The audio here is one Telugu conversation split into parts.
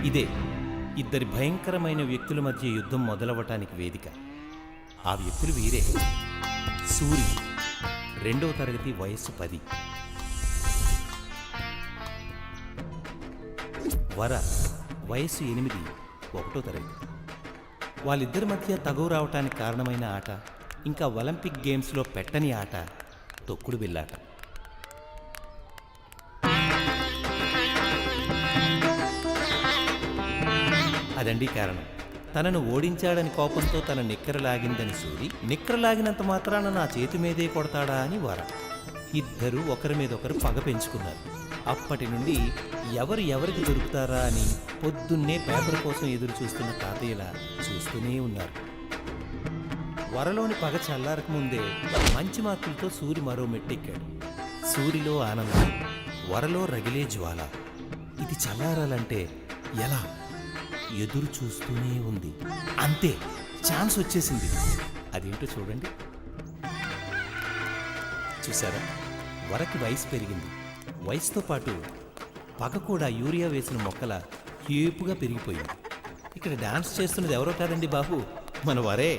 ఇదే ఇద్దరి భయంకరమైన వ్యక్తుల మధ్య యుద్ధం మొదలవటానికి వేదిక. ఆ వ్యక్తులు వీరే. సూరి 2వ తరగతి, వయస్సు 10. వర వయస్సు 8, 1వ తరగతి. వాళ్ళిద్దరి మధ్య తగువ రావటానికి కారణమైన ఆట, ఇంకా ఒలింపిక్ గేమ్స్లో పెట్టని ఆట తొక్కుడు బిల్లాట. అదండి కారణం. తనను ఓడించాడని కోపంతో తన నిక్కర లాగిందని సూరి, నిక్కర లాగినంత మాత్రాన నా చేతి మీదే కొడతాడా అని వర. ఇద్దరూ ఒకరి మీద ఒకరు పగ పెంచుకున్నారు. అప్పటి నుండి ఎవరు ఎవరికి దొరుకుతారా అని పొద్దున్నే పేపర్ కోసం ఎదురు చూస్తున్న తాతయ్యలా చూస్తూనే ఉన్నారు. వరలోని పగ చల్లారకముందే మంచి మార్కులతో సూరి మరో మెట్టెక్కాడు. సూరిలో ఆనందం, వరలో రగిలే జ్వాల. ఇది చల్లారాలంటే ఎలా? ఎదురు చూస్తూనే ఉంది. అంతే, ఛాన్స్ వచ్చేసింది. అదేంటో చూడండి. చూసారా, వరకి వయసు పెరిగింది. వయసుతో పాటు పగ కూడా యూరియా వేసిన మొక్కల ఏపుగా పెరిగిపోయింది. ఇక్కడ డాన్స్ చేస్తున్నది ఎవరో కాదండి బాబు, మన వరే.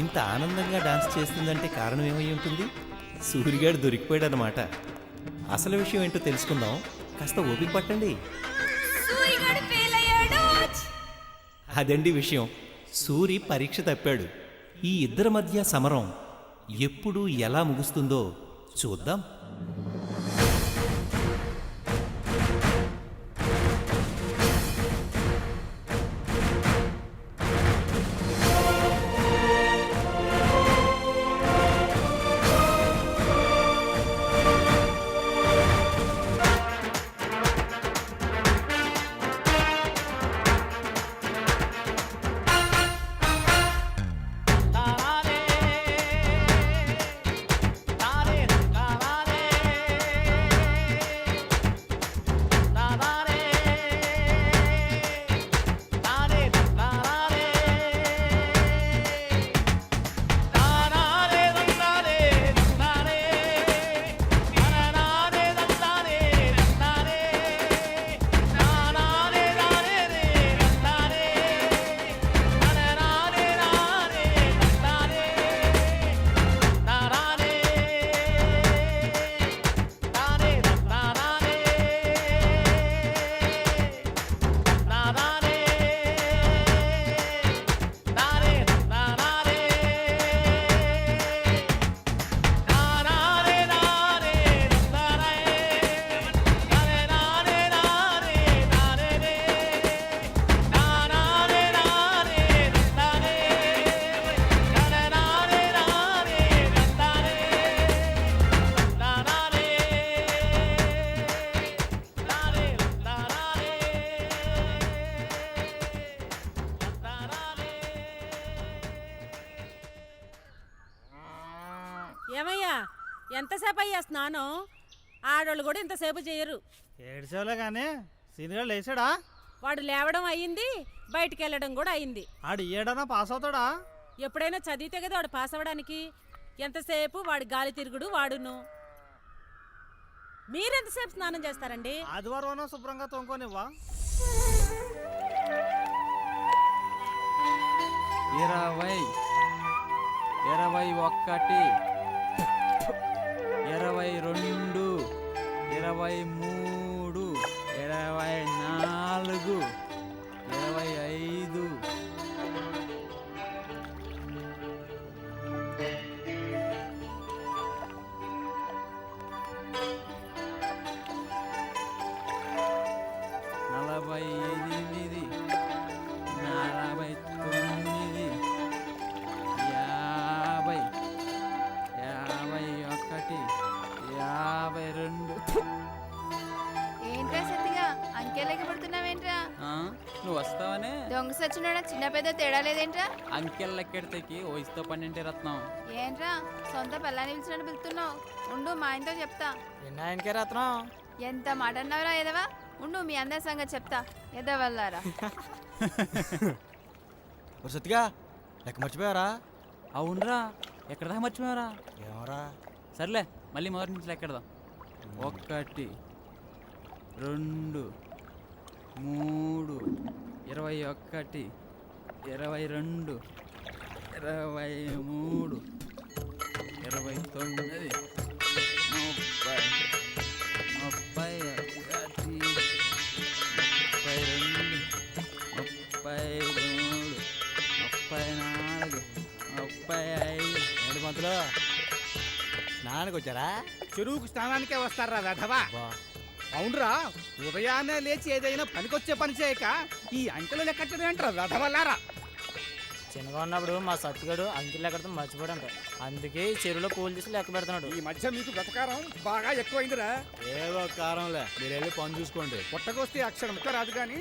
ఇంత ఆనందంగా డాన్స్ చేస్తుందంటే కారణం ఏమై ఉంటుంది? సూరిగాడు దొరికిపోయాడనమాట. అసలు విషయం ఏంటో తెలుసుకుందాం. కాస్త ఓపిక పట్టండి. అదండి విషయం. సూరి పరీక్ష తప్పాడు. ఈ ఇద్దరి మధ్య సమరం ఎప్పుడు ఎలా ముగుస్తుందో చూద్దాం. ఏమయ్యా, ఎంతసేపు అయ్యా స్నానం? ఆడోళ్ళు కూడా ఇంతసేపు చేయరు. 7 సేవలే కానీ సీనియర్ లేచాడా? వాడు లేవడం అయ్యింది, బయటికి వెళ్ళడం కూడా అయింది. ఆడు ఏడన్నా పాస్ అవుతాడా? ఎప్పుడైనా చదివితే కదా వాడు పాస్ అవ్వడానికి. ఎంతసేపు వాడి గాలి తిరుగుడు వాడును. మీరెంతసేపు స్నానం చేస్తారండి? ఆదివారం శుభ్రంగా తొంగనివ్వా. 20, 21, 22, 23, 24, 25. నువ్వు వస్తావనే దొంగ సచ్చినోడా, చిన్న పెద్ద తేడా లేదేంట్రా? అంకెల్ లెక్కెడితేకి వయసుతో 12 రత్నం. ఏంట్రా సొంత పిల్లని పిలిచినట్టు పిలుస్తున్నావు? ఉండు, మా ఆయనతో చెప్తా. ఆయనకే రత్నం. ఎంత మాట అన్నావురా ఎదవా? ఉండు, మీ అందరి సంగతి చెప్తా. ఎదవల్లారా. సత్తిగా లెక్క మర్చిపోయారా? అవునరా, ఎక్కడ దాకా మర్చిపోయారా? ఏమరా? సర్లే, మళ్ళీ మొదటి నుంచి లెక్కెడదాం. 1, 2, 3, 21, 22, 23, 29, ఏంటి మంతులు స్నానానికి వచ్చారా? చెరువుకు స్నానానికే వస్తారా వెధవా? అవునరా, ఉదయాన్నే లేచి ఏదైనా పనికొచ్చే పని చేయక ఈ అంకెలు లెక్కట్టడం ఏంట్రా వెధవల్లారా? చిన్నగా ఉన్నప్పుడు మా సత్తిగాడు అంకిల్ ఎక్కడితో మర్చిపోయాడంట. అందుకే ఈ చెరువులో పూలు తీసి లెక్క పెడుతున్నాడు. ఈ మధ్య మీకు బ్రతకారం బాగా ఎక్కువైందిరా. ఏదో కారంలే, మీరు వెళ్ళి పని చూసుకోండి. పుట్టకొస్తే అక్షరం ముక్క రాదు కానీ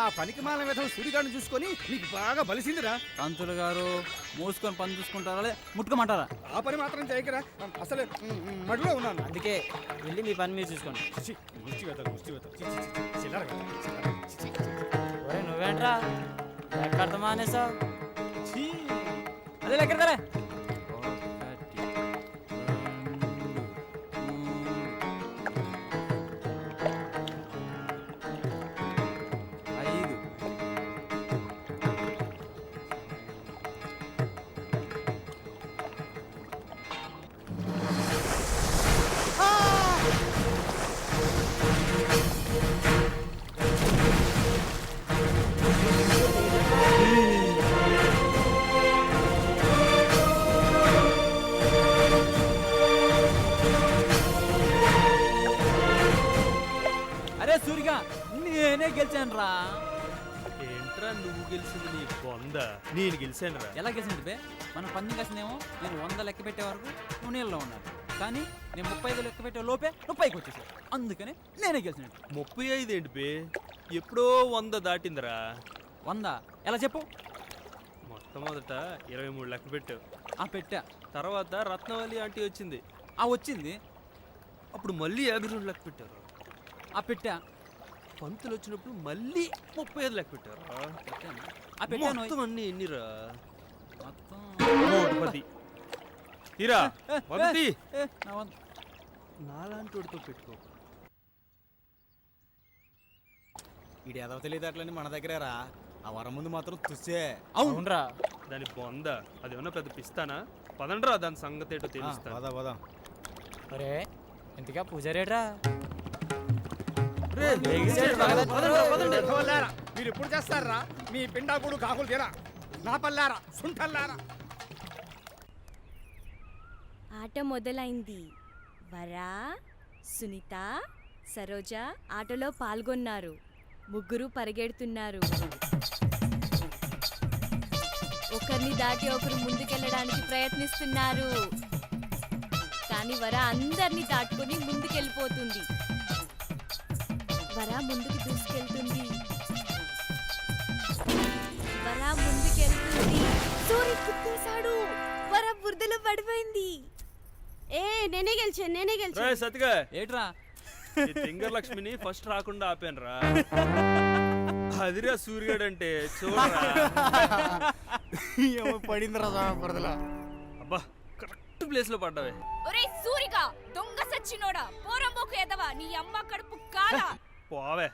ఆ పనికి మాల విధం సుడిగాడిని చూసుకొని మీకు బాగా బలిసిందిరా. పంతులు గారు మూసుకొని పని చూసుకుంటారా ముట్టుకోమంటారా? ఆ పని మాత్రం చేయకరా, అసలు మడిలో ఉన్నాను. అందుకే వెళ్ళి మీ పని మీరు చూసుకోండి. ఛీ, ముష్టి వెధవ, ముష్టి వెధవ. ఛీ, ఛీ, ఛీ, చిల్లర వెధవ, చిల్లర. ఛీ, ఛీ, ఛీ. ఒరే నువ్వేంట్రా లెక్క అర్థం మానేసావు? అదే లెక్కడతారా? 1, 2, 3, 5. అరే సూరిగా, నేనే గెలిచాను రా. ఏంట్రా నువ్వు గెలిచింది? నీ బొంద, నేను గెలిచాను రా. ఎలా గెలిచింది బే? మనం పందెం కాసినేమో నేను 100 లెక్క పెట్టే వరకు నువ్వు నీళ్ళలో ఉన్నాను, కానీ నేను 35 లెక్క పెట్టే లోపే 30కి వచ్చేసాను. అందుకనే నేనే గెలిచినట్టు. 35 ఏంటి బే? ఎప్పుడో 100 దాటిందిరా. 100 ఎలా చెప్పు? మొట్టమొదట 23 లెక్క పెట్టావు. ఆ పెట్టా. తర్వాత రత్నవల్లి ఆంటీ వచ్చింది, ఆ వచ్చింది. అప్పుడు మళ్ళీ 52 లెక్క పెట్టారు. ఆ పెట్టా. పంతులు వచ్చినప్పుడు మళ్ళీ 35 లెక్క పెట్టారు. పెట్టాను. ఆ పెట్టాను. మొత్తం అన్ని ఎన్నిరా? మొత్తం 110. తీరా మొదటి నా 100. నాలాంటి వాడితో పెట్టుకో. ఇటు ఎదవ తెలియదట్లని మన దగ్గరే రా. ఆ వరం ముందు మాత్రం తుస్సే. అవునరా. దాని బొంద, అది ఏమన్నా పెద్ద పిస్తానా? పదండ్రా, దాని సంగతి ఏంటో తెలుస్తా. పదా పదా. ఒరే ఇంతగా పూజారేట్రా? వెధవల్లారా, మీరు ఎప్పుడు చేస్తారా మీ పిండాకుడు కాకులు తీరా? నా పల్లారా, సుంఠల్లారా. ఆట మొదలైంది. వరా, సునీత, సరోజ ఆటలో పాల్గొన్నారు. ముగ్గురు పరిగెడుతున్నారు. ఒకరిని దాటి ఒకరు ముందుకెళ్ళడానికి ప్రయత్నిస్తున్నారు. కానీ వర అందరినీ దాటుకొని ముందుకెళ్ళిపోతుంది. వర ముందుకు దూసుకెళ్తుంది. వర ముందుకెళ్తుంది. సూరి కుట్టేశాడు. వర బురదలో పడిపోయింది. నేనే గెలిచాను. రేయ్ సతిగా, ఏట్రా? ఈ తింగర్ లక్ష్మిని ఫస్ట్ రాకుండా ఆపాను రా. అదిరా సూర్యుడు అంటే చూడరా. పడింది రా బురదలో. అబ్బా, కరెక్ట్ ప్లేస్ లో పడ్డావే. ఒరే సూరిగా, దొంగ సచ్చినోడా, పోరంబోకు ఎదవా, నీ అమ్మ కడుపు కాలా. పోవే.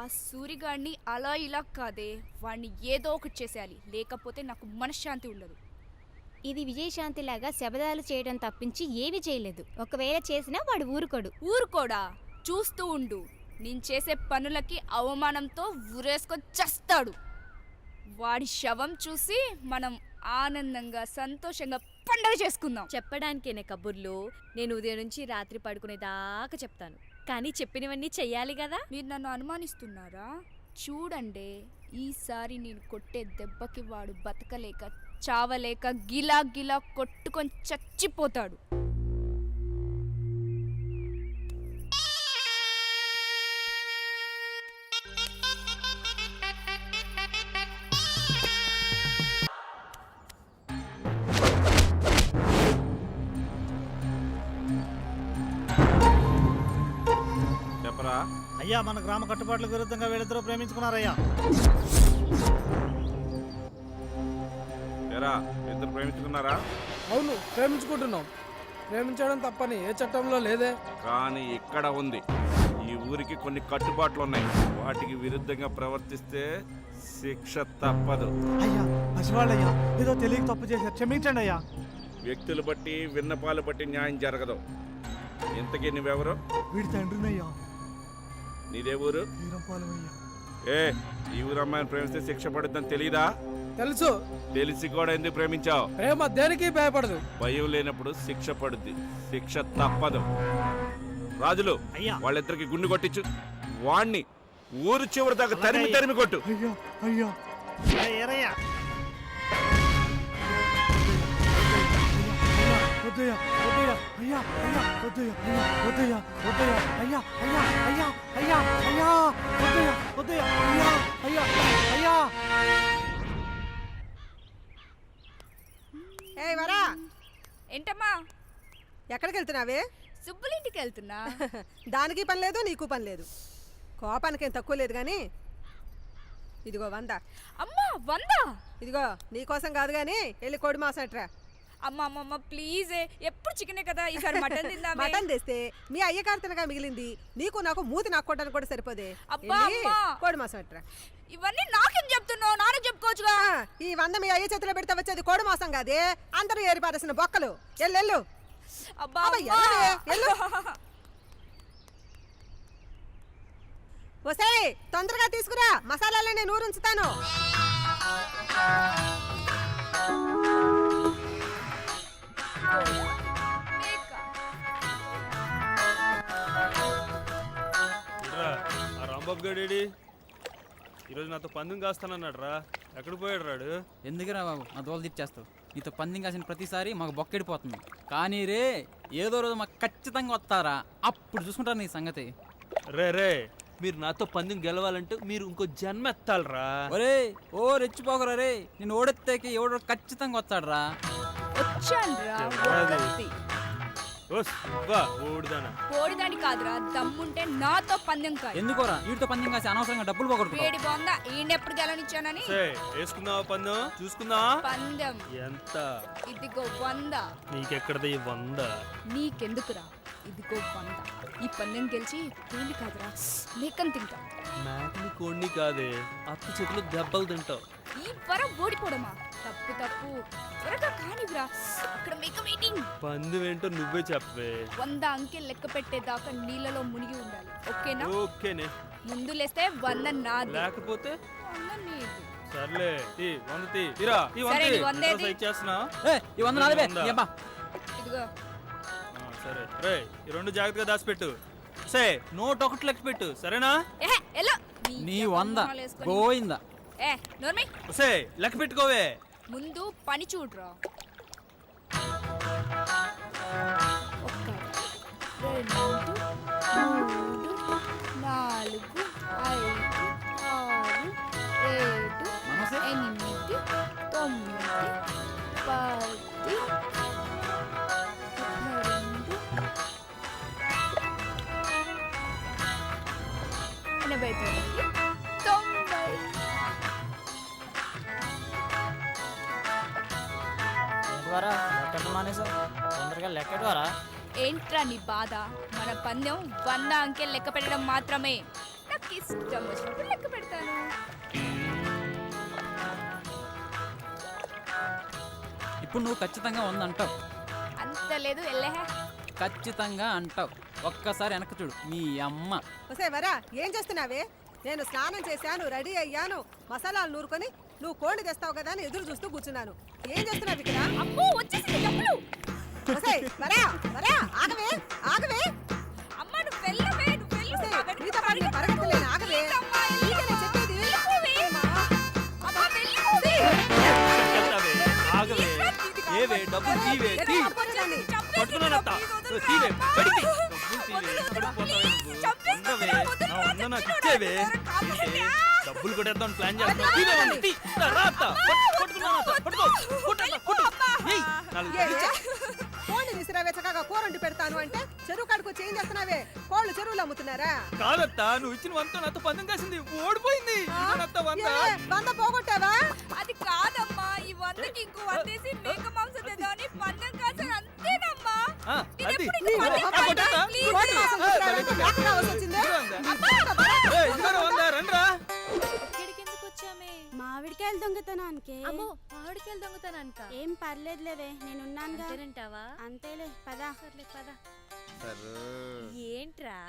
ఆ సూరిగాడిని అలా ఇలా కాదే, వాడిని ఏదో ఒకటి చేసేయాలి, లేకపోతే నాకు మనశ్శాంతి ఉండదు. ఇది విజయశాంతిలాగా శబదాలు చేయడం తప్పించి ఏమీ చేయలేదు. ఒకవేళ చేసినా వాడు ఊరుకోడు. ఊరుకోడా? చూస్తూ ఉండు, నేను చేసే పనులకి అవమానంతో ఊరేసుకొని చస్తాడు. వాడి శవం చూసి మనం ఆనందంగా సంతోషంగా పండగ చేసుకుందాం. చెప్పడానికేనే కబుర్లు. నేను ఉదయం నుంచి రాత్రి పడుకునేదాకా చెప్తాను, కానీ చెప్పినవన్నీ చెయ్యాలి కదా. మీరు నన్ను అనుమానిస్తున్నారా? చూడండి, ఈసారి నేను కొట్టే దెబ్బకి వాడు బతకలేక చావలేక గిలా గిలా కొట్టుకొని చచ్చిపోతాడు. అయ్యా మన గ్రామ కట్టుబాట్లకు విరుద్ధంగా వీళ్ళిద్దరూ ప్రేమించుకున్నారయ్యా. ఎరా ఇద్దరు ప్రేమించుకున్నారా? అవును, ప్రేమించుకుంటున్నాం. ప్రేమించడం తప్పని ఏ చట్టంలో లేదే. కానీ ఇక్కడ ఉంది. ఈ ఊరికి కొన్ని కట్టుబాట్లు ఉన్నాయి. వాటికి విరుద్ధంగా ప్రవర్తిస్తే శిక్ష తప్పదు. అయ్యా పసివాళ్ళయ్యా, ఏదో తెలియక తప్పు చేశారు, క్షమించండి అయ్యా. వ్యక్తులు బట్టి విన్నపాలు బట్టి న్యాయం జరగదు. ఇంతకీ నువ్వెవరు? వీడి తండ్రినయ్యా, నీదే ఊరు? వీరంపాలెమయ్యా. ఏ ఈ ఊరు అమ్మాయిని ప్రేమిస్తే శిక్ష పడుతుందని తెలీదా? తెలుసు. తెలిసి కూడా ఎందుకు ప్రేమించావు? ప్రేమ దేనికి భయపడదు. భయం లేనప్పుడు శిక్ష పడుద్ది. శిక్ష తప్పదు. రాజులు అయ్యా. వాళ్ళిద్దరికి గుండు కొట్టించు. వాణ్ణి ఊరు చివరి దాకా తరిమి తరిమి కొట్టు. అయ్యా అయ్యా ఏరయ్యా. వద్దయ్యా వద్దయ్యా అయ్యా అయ్యా వద్దయ్యా అయ్యా వద్దయ్యా వద్దయ్యా అయ్యా అయ్యా అయ్యా అయ్యా అయ్యా వద్దయ్యా వద్దయ్యా అయ్యా అయ్యా అయ్యా. ఏ వరా, ఏంటమ్మా? ఎక్కడికి వెళ్తున్నావే? సుబ్బులింటికి వెళ్తున్నా. దానికి పని లేదు, నీకు పని లేదు. కోపానికి ఏం తక్కువ లేదు కానీ ఇదిగో 100. అమ్మా 100? ఇదిగో నీకోసం కాదు కానీ వెళ్ళి కోడి మాసట్రా. అమ్మ అమ్మమ్మ ప్లీజ్, ఎప్పుడు చికెనే కదా, ఈసారి మటన్ తిందామే. మటన్ తెస్తే మీ అయ్య కార్తనగా మిగిలింది. నీకు నాకు మూతి నాక్కోవడానికి కూడా సరిపోదే. అబ్బా, వెళ్ళి అమ్మా. కోడి మాసం అట్రా. ఇవన్నీ నాకేం చెప్తున్నావు? నాన్నకు చెప్పుకోవచ్చుగా. ఈ 100 మీ అయ్య చేతిలో పెడితే వచ్చేది కోడి మాసం కాదే, అందరూ ఏరిపారేసిన బొక్కలు. ఎల్లు అబ్బా అబ్బా, అమ్మా. ఎల్లవే, ఎల్లు. ఒసేయ్ తొందరగా తీసుకురా, మసాలాలని నేను ఊరుంచుతాను. ఆ రాంబాబు గడేడి ఈరోజు నాతో పందెం కాస్తానన్నాడు రా. ఎక్కడ పోయాడు రాడు? ఎందుకురా బాబు నా దోలు తెచ్చేస్తావు? నీతో పందెం కాసిన ప్రతిసారి మాకు బొక్కెడిపోతుంది. కానీ రే ఏదో రోజు మాకు ఖచ్చితంగా వస్తారా, అప్పుడు చూసుకుంటారు నీ సంగతి. రే మీరు నాతో పందెం గెలవాలంటే మీరు ఇంకో జన్మ ఎత్తాలరా. ఒరే ఓ రెచ్చిపోకరా రే, నేను ఓడెత్తాకి ఎవడో ఖచ్చితంగా వస్తాడరా. వచ్చానురా, ఎవరది? ఒక్కతి. ఓడిదానా? కోడిదాని కాదురా, దమ్ముంటే నాతో పందెం కాదు. ఎందుకోరా వీటితో పందెం కాసి అనవసరంగా డబ్బులు పోగొట్టుకో. వేడి బాగుందా? ఈయనెప్పుడు గెలనిచ్చానని. వేసుకుందావా పందెం? చూసుకుందావా? పందెం ఎంత? ఇదిగో 100. నీకెక్కడది 100? నీకెందుకురా? ఇదిగో 100. ఈ పందెం గెలిచి కోడి కాదురా, మేకని తింటా. మేకని కోడిని కాదే, అత్త చేతిలో దెబ్బలు తింటావు. ఈ వరం ఓడిపోవడమా? తప్పు తప్పు, త్వరగా కానివ్వరా, అక్కడ మేక వెయిటింగ్. పందెం ఏంటో నువ్వే చెప్పవే. 100 అంకెలు లెక్క పెట్టేదాకా నీళ్ళలో మునిగి ఉండాలి, ఓకేనా? ఓకేనే. ముందు లేస్తే 100 నాది, లేకపోతే 100 నీది. సర్లే. ఈ 100 తీ. ఇరా, ఈ 100 సరే, తీ. నీ 100 ఏది? ఎంత ఇచ్చేస్తున్నా? ఈ 100 నాలుగే వంద. ఇదిగో సరే రే, ఈ 2 జాగ్రత్తగా దాచిపెట్టు. సే నోట్ ఒకటి లెక్క పెట్టు, సరేనా? ఏహే, ఎల్లో. నీ యొక్క 100 మొహాలు వేసుకొని. గోయిందా. ఏ నోర్మి, సే లెక్క పెట్టుకోవే. ముందు పని చూడరా. 1 2 3 4 5 6 7 మనసే? 8 9 10 12 90. ద్వారా లెక్కట మానేసా, తొందరగా లెక్కటవారా. ఏంట్రా నీ బాధ? మన పందెం 100 అంకెలు లెక్క పెట్టడం మాత్రమే. నాకు ఇష్టం వచ్చినప్పుడు లెక్క పెడతాను. ఇప్పుడు నువ్వు ఖచ్చితంగా 100 అంటావు. అంత లేదు, ఎల్లహే. ఖచ్చితంగా అంటావు. ఒక్కసారి వెనక్కి చూడు మీ అమ్మ. ఒసేయ్ వరా, ఏం చేస్తున్నావే? నేను స్నానం చేశాను, రెడీ అయ్యాను, మసాలాలు నూరుకొని నువ్వు కోడి తెస్తావు కదా అని ఎదురు చూస్తూ కూర్చున్నాను. ఏం చేస్తున్నావు ఇక్కడ? అమ్మో వచ్చేసింది డబ్బులు. ఒసేయ్ వరా, వరా, ఆగవే, ఆగవే. అమ్మ నువ్వు వెళ్ళవే, నువ్వు వెళ్ళు. ఒసేయ్, నా వెనక నీతో పాటు పరిగెత్తలేను, ఆగవే. ప్లీజ్ అమ్మా, నీకే నేను చెప్పేది. వెళ్ళిపోవే. అమ్మ వెళ్ళిపోవే. చెప్తావే, ఆగవే. ఏవే డబ్బులు తీవే, తీ. పట్టుకున్నానత్త. తీవే, బడికి. డబ్బులు తీవే, పడిపోతావే నువ్వు. ఉండవే, నా 100 నాకు ఇచ్చేవే. తీసే, డబ్బులు కొట్టేద్దాం ప్లాన్ చేస్తావు. తీవే, 100 తీ. రా అత్త. పట్టుకున్నానత్త, పట్టుకో. కొట్టత్త, కొట్టు. ఏయ్, 4 ఏవే? కోడిని విసిరావే చక్కగా కూర వండి పెడతాను అంటే చెరువు కాడికి వచ్చి ఏం చేస్తున్నావే? కోళ్ళు చెరువులు అమ్ముతున్నారా? కాదత్తా నువ్వు ఇచ్చిన వంత నాతో పందెం కాసింది ఓడిపోయింది ఇదిగోనత్తా వంద. ఏ, వంద పోగొట్టావా? అది కాదమ్మా, ఈ వందకి ఇంకో వందేసి మేక మాంసం తెద్దామని పందెం కాసాను అంతేనమ్మా. ఆ, అది నీ ఆ, మొహం ఆ, కొట్టొద్దా? పడ్డా? కోడి మాంసం తీసుకురావాలంటే నాకు రావాల్సి వచ్చిందే? ఏయ్, ఇదిగోరా వంద, రండ్రా. ఇక్కడికి ఎందుకు వచ్చామే? మామిడికాయలు దొంగతనానికి అమ్మో మామిడికాయలు దొంగతనానిక? ఏం పర్లేదులేవే నేనున్నానుగా. అంతేనంటావా? అంతేలే పదా. సర్లే పద. సర్రు ఏంట్రా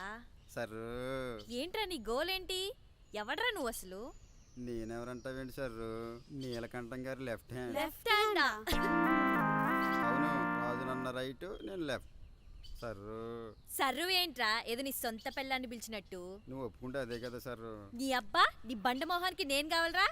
సర్రు ఏంట్రా నీ గోల్ ఏంటి? ఎవడ్రా నువ్వు అసలు? నేనెవరంటావేంటి సర్రు? నీలకంఠం గారు లెఫ్ట్ హ్యాండ్. లెఫ్ట్ హ్యాండా? అవును, రాజు నన్న రైట్, నేను లెఫ్ట్. సర్రు సర్రు ఏంట్రా ఏదో నీ సొంత పెళ్ళాన్ని పిలిచినట్టు? నువ్వు ఒప్పుకుంటే అదే కదా సర్రు. నీ అబ్బా నీ బండ మొహానికి నేను కావాలరా?